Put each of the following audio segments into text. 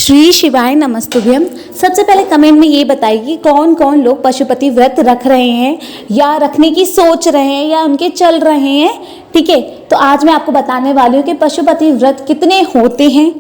श्री शिवाय नमस्तुभ्यम। सबसे पहले कमेंट में ये बताइए कि कौन कौन लोग पशुपति व्रत रख रहे हैं या रखने की सोच रहे हैं या उनके चल रहे हैं। ठीक है, तो आज मैं आपको बताने वाली हूँ कि पशुपति व्रत कितने होते हैं।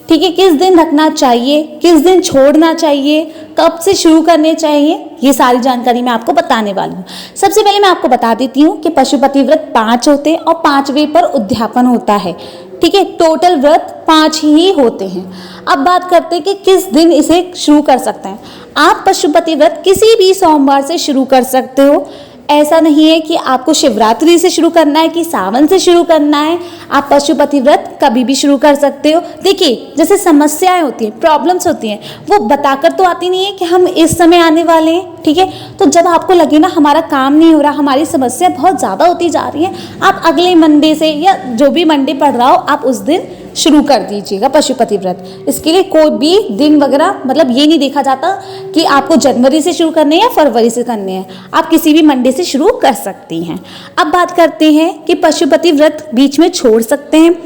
ठीक है, किस दिन रखना चाहिए, किस दिन छोड़ना चाहिए, कब से शुरू करने चाहिए, ये सारी जानकारी मैं आपको बताने वाली हूँ। सबसे पहले मैं आपको बता देती हूँ कि पशुपति व्रत 5 होते हैं और 5वें पर उद्यापन होता है। ठीक है, टोटल व्रत 5 ही होते हैं। अब बात करते हैं कि किस दिन इसे शुरू कर सकते हैं। आप पशुपति व्रत किसी भी सोमवार से शुरू कर सकते हो। ऐसा नहीं है कि आपको शिवरात्रि से शुरू करना है कि सावन से शुरू करना है। आप पशुपति व्रत कभी भी शुरू कर सकते हो। देखिए, जैसे समस्याएं होती हैं, प्रॉब्लम्स होती हैं, वो बताकर तो आती नहीं है कि हम इस समय आने वाले हैं। ठीक है, तो जब आपको लगे ना हमारा काम नहीं हो रहा, हमारी समस्या बहुत ज़्यादा होती जा रही है, आप अगले मंडे से या जो भी मंडे पड़ रहा हो आप उस दिन शुरू कर दीजिएगा पशुपति व्रत। इसके लिए कोई भी दिन वगैरह मतलब ये नहीं देखा जाता कि आपको जनवरी से शुरू करने हैं या फरवरी से करने हैं, आप किसी भी मंडे से शुरू कर सकती हैं। अब बात करते हैं कि पशुपति व्रत बीच में छोड़ सकते हैं।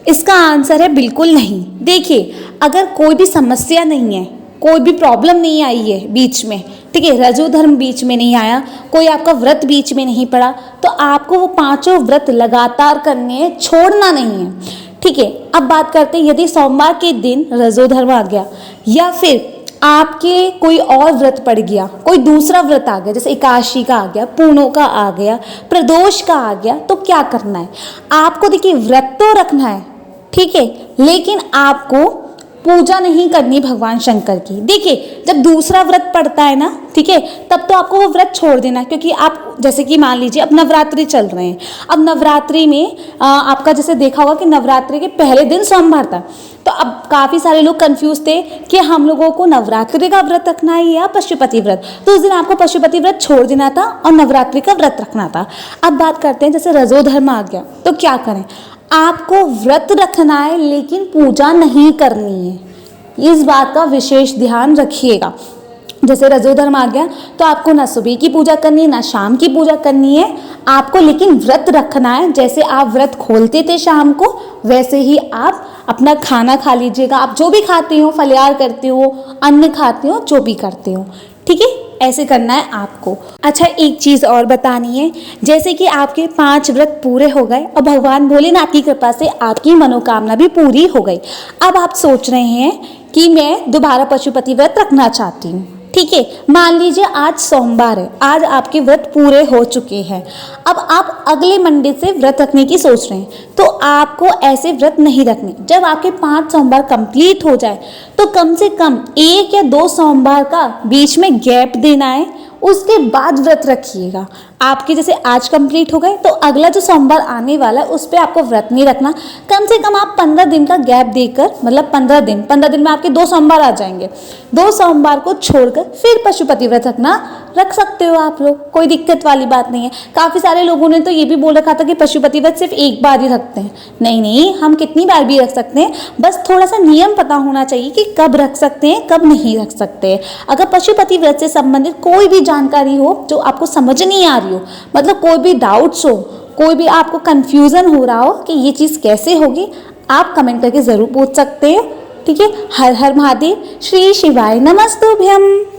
इसका आंसर है बिल्कुल नहीं। देखिए, अगर कोई भी समस्या नहीं है, कोई भी प्रॉब्लम नहीं आई है बीच में, ठीक है, रजो धर्म बीच में नहीं आया, कोई आपका व्रत बीच में नहीं पड़ा, तो आपको वो 5 व्रत लगातार करने हैं, छोड़ना नहीं है। ठीक है, अब बात करते हैं यदि सोमवार के दिन रजो धर्म आ गया या फिर आपके कोई और व्रत पड़ गया, कोई दूसरा व्रत आ गया, जैसे एकादशी का आ गया, पूर्णों का आ गया, प्रदोष का आ गया, तो क्या करना है आपको। देखिए, व्रत तो रखना है, ठीक है, लेकिन आपको पूजा नहीं करनी भगवान शंकर की। देखिए, जब दूसरा व्रत पड़ता है ना, ठीक है, तब तो आपको वो व्रत छोड़ देना है, क्योंकि आप जैसे कि मान लीजिए अब नवरात्रि चल रहे हैं। अब नवरात्रि में आपका जैसे देखा होगा कि नवरात्रि के पहले दिन सोमवार था, तो अब काफ़ी सारे लोग कंफ्यूज थे कि हम लोगों को नवरात्रि का व्रत रखना है या पशुपति व्रत। तो उस दिन आपको पशुपति व्रत छोड़ देना था और नवरात्रि का व्रत रखना था। अब बात करते हैं जैसे रजो धर्म आ गया तो क्या करें। आपको व्रत रखना है लेकिन पूजा नहीं करनी है, इस बात का विशेष ध्यान रखिएगा। जैसे रजो धर्म आ गया तो आपको ना सुबह की पूजा करनी है ना शाम की पूजा करनी है, आपको लेकिन व्रत रखना है। जैसे आप व्रत खोलते थे शाम को, वैसे ही आप अपना खाना खा लीजिएगा। आप जो भी खाते हो, फलियार करते हो, अन्न खाते हो, जो भी करते हो, ठीक है, ऐसे करना है आपको। अच्छा, एक चीज़ और बतानी है, जैसे कि आपके 5 व्रत पूरे हो गए और भगवान भोलेनाथ की कृपा से आपकी मनोकामना भी पूरी हो गई। अब आप सोच रहे हैं कि मैं दोबारा पशुपति व्रत रखना चाहती हूँ। ठीक है, मान लीजिए आज सोमवार है, आज आपके व्रत पूरे हो चुके हैं, अब आप अगले मंडे से व्रत रखने की सोच रहे हैं, तो आपको ऐसे व्रत नहीं रखने। जब आपके 5 सोमवार कंप्लीट हो जाए तो कम से कम 1 या 2 सोमवार का बीच में गैप देना है, उसके बाद व्रत रखिएगा। आपके जैसे आज कंप्लीट हो गए तो अगला जो सोमवार आने वाला है उस पर आपको व्रत नहीं रखना। कम से कम आप 15 दिन का गैप देकर, मतलब 15 दिन में आपके 2 सोमवार आ जाएंगे, 2 सोमवार को छोड़कर फिर पशुपति व्रत रख सकते हो आप लोग, कोई दिक्कत वाली बात नहीं है। काफ़ी सारे लोगों ने तो ये भी बोल रखा था कि पशुपति व्रत सिर्फ एक बार ही रखते हैं। नहीं, हम कितनी बार भी रख सकते हैं, बस थोड़ा सा नियम पता होना चाहिए कि कब रख सकते हैं कब नहीं रख सकते। अगर पशुपति व्रत से संबंधित कोई भी जानकारी हो जो आपको समझ नहीं आ रही हो, मतलब कोई भी डाउट्स हो, कोई भी आपको कंफ्यूजन हो रहा हो कि ये चीज़ कैसे होगी, आप कमेंट करके ज़रूर पूछ सकते हो। ठीक है, हर हर महादेव, श्री शिवाय नमस्तुभ्यम।